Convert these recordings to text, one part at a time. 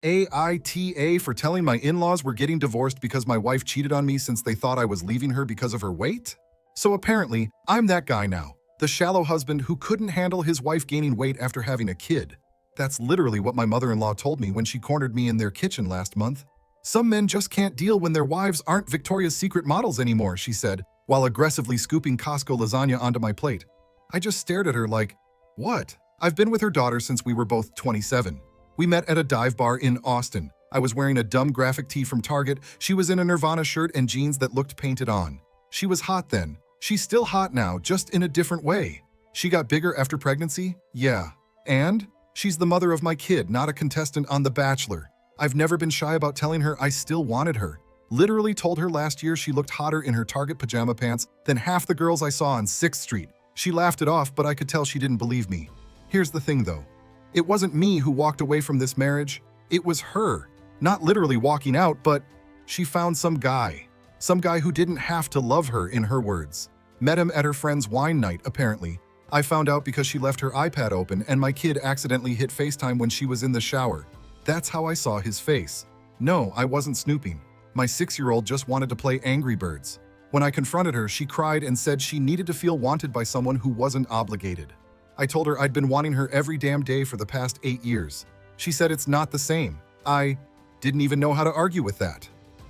AITA for telling my in-laws we're getting divorced because my wife cheated on me since they thought I was leaving her because of her weight? So apparently, I'm that guy now. The shallow husband who couldn't handle his wife gaining weight after having a kid. That's literally what my mother-in-law told me when she cornered me in their kitchen last month. Some men just can't deal when their wives aren't Victoria's Secret models anymore, she said, while aggressively scooping Costco lasagna onto my plate. I just stared at her like, what? I've been with her daughter since we were both 27. We met at a dive bar in Austin. I was wearing a dumb graphic tee from Target. She was in a Nirvana shirt and jeans that looked painted on. She was hot then. She's still hot now, just in a different way. She got bigger after pregnancy? Yeah. And? She's the mother of my kid, not a contestant on The Bachelor. I've never been shy about telling her I still wanted her. Literally told her last year she looked hotter in her Target pajama pants than half the girls I saw on 6th Street. She laughed it off, but I could tell she didn't believe me. Here's the thing though. It wasn't me who walked away from this marriage. It was her. Not literally walking out, but she found some guy. Some guy who didn't have to love her, in her words. Met him at her friend's wine night, apparently. I found out because she left her iPad open and my kid accidentally hit FaceTime when she was in the shower. That's how I saw his face. No, I wasn't snooping. My 6-year-old just wanted to play Angry Birds. When I confronted her, she cried and said she needed to feel wanted by someone who wasn't obligated. I told her I'd been wanting her every damn day for the past 8 years. She said it's not the same. I didn't even know how to argue with that.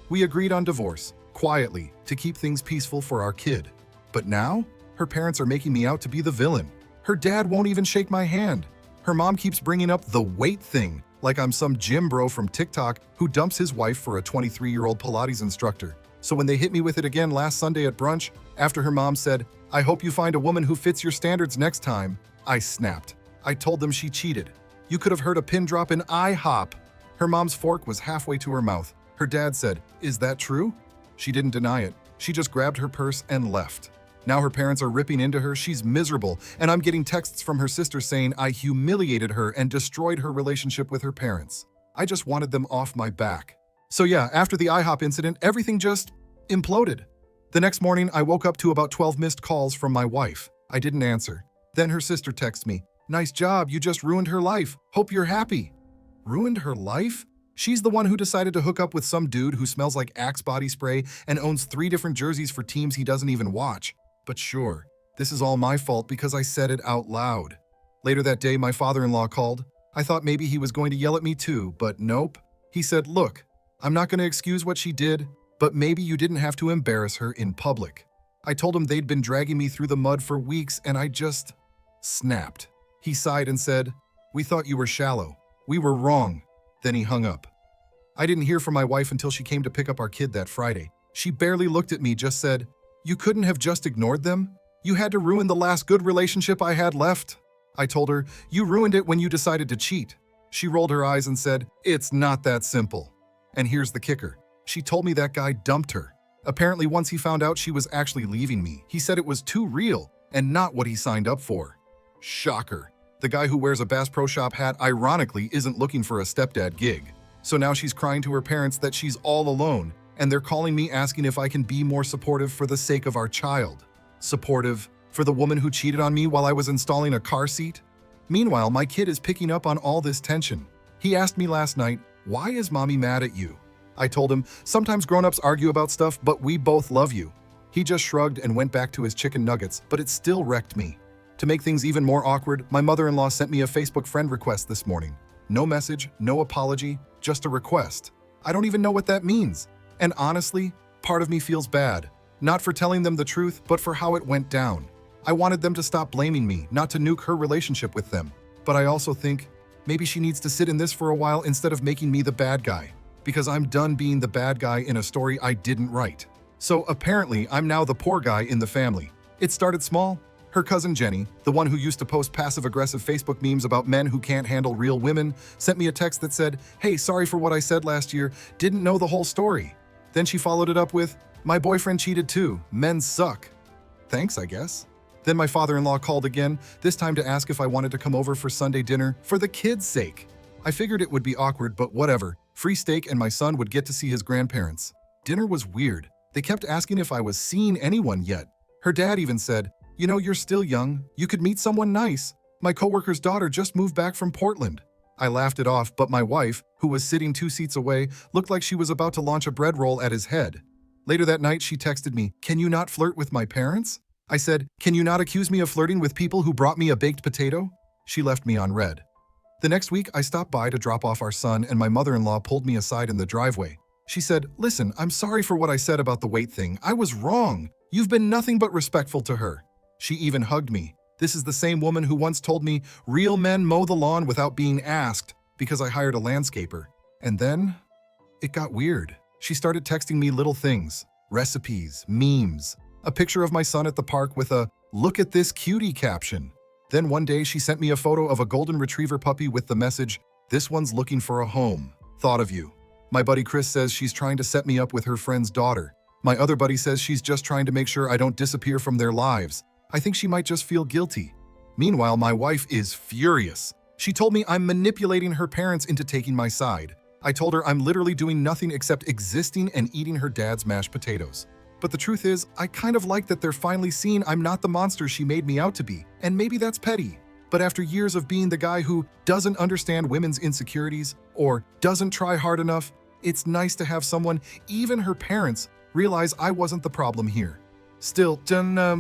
We agreed on divorce, quietly, to keep things peaceful for our kid. But now, her parents are making me out to be the villain. Her dad won't even shake my hand. Her mom keeps bringing up the weight thing, like I'm some gym bro from TikTok who dumps his wife for a 23-year-old Pilates instructor. So when they hit me with it again last Sunday at brunch, after her mom said, "I hope you find a woman who fits your standards next time," I snapped. I told them she cheated. You could have heard a pin drop in IHOP. Her mom's fork was halfway to her mouth. Her dad said, "Is that true?" She didn't deny it. She just grabbed her purse and left. Now her parents are ripping into her, she's miserable, and I'm getting texts from her sister saying I humiliated her and destroyed her relationship with her parents. I just wanted them off my back. So yeah, after the IHOP incident, everything just imploded. The next morning, I woke up to about 12 missed calls from my wife. I didn't answer. Then her sister texted me, "Nice job, you just ruined her life. Hope you're happy." Ruined her life? She's the one who decided to hook up with some dude who smells like Axe body spray and owns 3 different jerseys for teams he doesn't even watch. But sure, this is all my fault because I said it out loud. Later that day, my father-in-law called. I thought maybe he was going to yell at me too, but nope. He said, "Look, I'm not going to excuse what she did, but maybe you didn't have to embarrass her in public." I told him they'd been dragging me through the mud for weeks and I just snapped. He sighed and said, "We thought you were shallow. We were wrong." Then he hung up. I didn't hear from my wife until she came to pick up our kid that Friday. She barely looked at me, just said, "You couldn't have just ignored them? You had to ruin the last good relationship I had left?" I told her, "You ruined it when you decided to cheat." She rolled her eyes and said, "It's not that simple." And here's the kicker. She told me that guy dumped her. Apparently, once he found out she was actually leaving me, he said it was too real and not what he signed up for. Shocker. The guy who wears a Bass Pro Shop hat ironically isn't looking for a stepdad gig. So now she's crying to her parents that she's all alone, and they're calling me asking if I can be more supportive for the sake of our child. Supportive for the woman who cheated on me while I was installing a car seat? Meanwhile, my kid is picking up on all this tension. He asked me last night, "Why is mommy mad at you?" I told him, "Sometimes grown-ups argue about stuff, but we both love you." He just shrugged and went back to his chicken nuggets, but it still wrecked me. To make things even more awkward, my mother-in-law sent me a Facebook friend request this morning. No message, no apology, just a request. I don't even know what that means. And honestly, part of me feels bad. Not for telling them the truth, but for how it went down. I wanted them to stop blaming me, not to nuke her relationship with them. But I also think, maybe she needs to sit in this for a while instead of making me the bad guy. Because I'm done being the bad guy in a story I didn't write. So apparently, I'm now the poor guy in the family. It started small. Her cousin Jenny, the one who used to post passive-aggressive Facebook memes about men who can't handle real women, sent me a text that said, "Hey, sorry for what I said last year, didn't know the whole story." Then she followed it up with, "My boyfriend cheated too, men suck." Thanks, I guess. Then my father-in-law called again, this time to ask if I wanted to come over for Sunday dinner for the kids' sake. I figured it would be awkward, but whatever. Free steak and my son would get to see his grandparents. Dinner was weird. They kept asking if I was seeing anyone yet. Her dad even said, "You know, you're still young. You could meet someone nice. My coworker's daughter just moved back from Portland." I laughed it off, but my wife, who was sitting 2 seats away, looked like she was about to launch a bread roll at his head. Later that night, she texted me, "Can you not flirt with my parents?" I said, "Can you not accuse me of flirting with people who brought me a baked potato?" She left me on red. The next week, I stopped by to drop off our son, and my mother-in-law pulled me aside in the driveway. She said, "Listen, I'm sorry for what I said about the weight thing. I was wrong. You've been nothing but respectful to her." She even hugged me. This is the same woman who once told me real men mow the lawn without being asked because I hired a landscaper. And then it got weird. She started texting me little things, recipes, memes, a picture of my son at the park with a "look at this cutie" caption. Then one day she sent me a photo of a golden retriever puppy with the message, "This one's looking for a home. Thought of you." My buddy Chris says she's trying to set me up with her friend's daughter. My other buddy says she's just trying to make sure I don't disappear from their lives. I think she might just feel guilty. Meanwhile, my wife is furious. She told me I'm manipulating her parents into taking my side. I told her I'm literally doing nothing except existing and eating her dad's mashed potatoes. But the truth is, I kind of like that they're finally seeing I'm not the monster she made me out to be, and maybe that's petty. But after years of being the guy who doesn't understand women's insecurities or doesn't try hard enough, it's nice to have someone, even her parents, realize I wasn't the problem here. Still,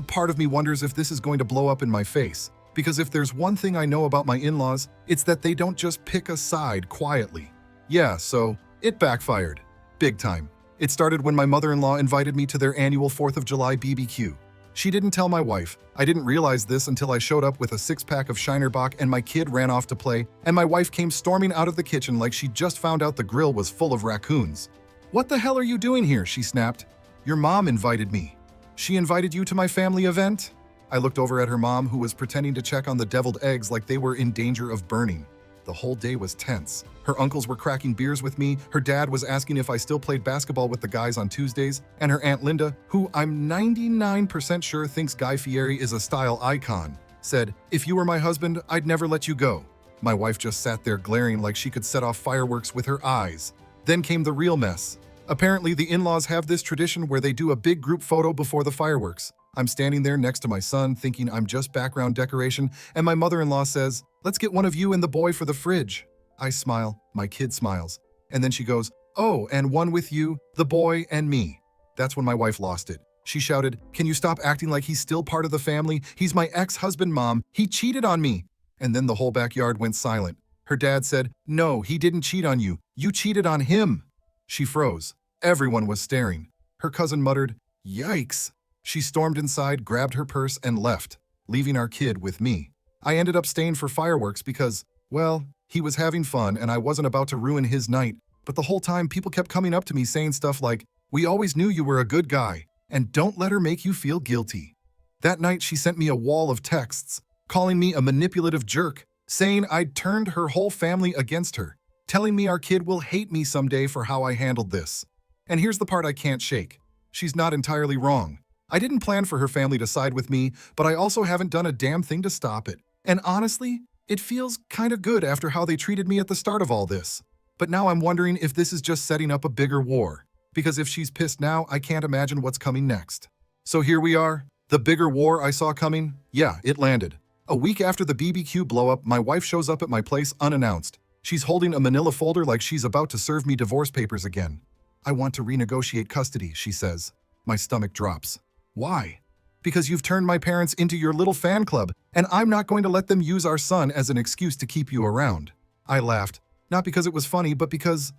part of me wonders if this is going to blow up in my face. Because if there's one thing I know about my in-laws, it's that they don't just pick a side quietly. Yeah, so it backfired. Big time. It started when my mother-in-law invited me to their annual 4th of July BBQ. She didn't tell my wife. I didn't realize this until I showed up with a 6-pack of Shinerbach and my kid ran off to play, and my wife came storming out of the kitchen like she just found out the grill was full of raccoons. "What the hell are you doing here?" she snapped. "Your mom invited me." "She invited you to my family event?" I looked over at her mom, who was pretending to check on the deviled eggs like they were in danger of burning. The whole day was tense. Her uncles were cracking beers with me, her dad was asking if I still played basketball with the guys on Tuesdays, and her Aunt Linda, who I'm 99% sure thinks Guy Fieri is a style icon, said, "If you were my husband, I'd never let you go." My wife just sat there glaring like she could set off fireworks with her eyes. Then came the real mess. Apparently, the in-laws have this tradition where they do a big group photo before the fireworks. I'm standing there next to my son, thinking I'm just background decoration, and my mother-in-law says, "Let's get one of you and the boy for the fridge." I smile, my kid smiles, and then she goes, "Oh, and one with you, the boy, and me." That's when my wife lost it. She shouted, "Can you stop acting like he's still part of the family? He's my ex-husband, Mom. He cheated on me." And then the whole backyard went silent. Her dad said, "No, he didn't cheat on you. You cheated on him." She froze. Everyone was staring. Her cousin muttered, "Yikes." She stormed inside, grabbed her purse, and left, leaving our kid with me. I ended up staying for fireworks because, well, he was having fun and I wasn't about to ruin his night. But the whole time, people kept coming up to me saying stuff like, "We always knew you were a good guy, and don't let her make you feel guilty." That night, she sent me a wall of texts, calling me a manipulative jerk, saying I'd turned her whole family against her, telling me our kid will hate me someday for how I handled this. And here's the part I can't shake. She's not entirely wrong. I didn't plan for her family to side with me, but I also haven't done a damn thing to stop it. And honestly, it feels kind of good after how they treated me at the start of all this. But now I'm wondering if this is just setting up a bigger war. Because if she's pissed now, I can't imagine what's coming next. So here we are. The bigger war I saw coming? Yeah, it landed. A week after the BBQ blow-up, my wife shows up at my place unannounced. She's holding a manila folder like she's about to serve me divorce papers again. "I want to renegotiate custody," she says. My stomach drops. "Why?" "Because you've turned my parents into your little fan club, and I'm not going to let them use our son as an excuse to keep you around." I laughed, not because it was funny, but because,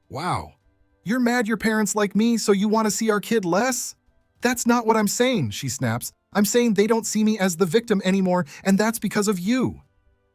wow. "You're mad your parents like me, so you want to see our kid less?" "That's not what I'm saying," she snaps. "I'm saying they don't see me as the victim anymore, and that's because of you."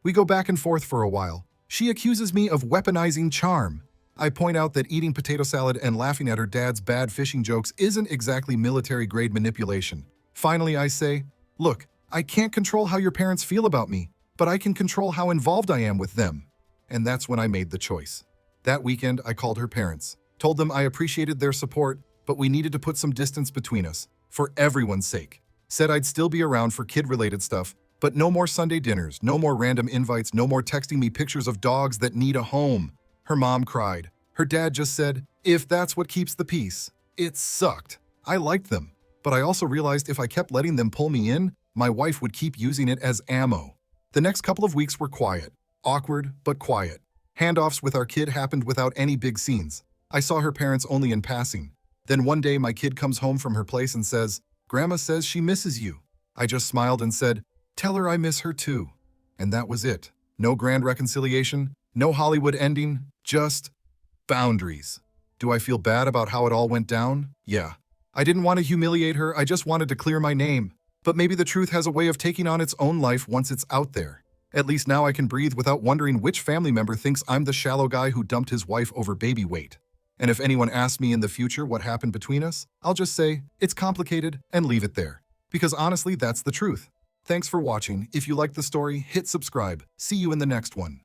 We go back and forth for a while. She accuses me of weaponizing charm. I point out that eating potato salad and laughing at her dad's bad fishing jokes isn't exactly military-grade manipulation. Finally, I say, "Look, I can't control how your parents feel about me, but I can control how involved I am with them." And that's when I made the choice. That weekend, I called her parents, told them I appreciated their support, but we needed to put some distance between us, for everyone's sake. Said I'd still be around for kid-related stuff, but no more Sunday dinners, no more random invites, no more texting me pictures of dogs that need a home. Her mom cried. Her dad just said, "If that's what keeps the peace." It sucked. I liked them, but I also realized if I kept letting them pull me in, my wife would keep using it as ammo. The next couple of weeks were quiet. Awkward, but quiet. Handoffs with our kid happened without any big scenes. I saw her parents only in passing. Then one day my kid comes home from her place and says, "Grandma says she misses you." I just smiled and said, "Tell her I miss her too." And that was it. No grand reconciliation, no Hollywood ending, just boundaries. Do I feel bad about how it all went down? Yeah. I didn't want to humiliate her, I just wanted to clear my name. But maybe the truth has a way of taking on its own life once it's out there. At least now I can breathe without wondering which family member thinks I'm the shallow guy who dumped his wife over baby weight. And if anyone asks me in the future what happened between us, I'll just say, it's complicated, and leave it there. Because honestly, that's the truth. Thanks for watching. If you liked the story, hit subscribe. See you in the next one.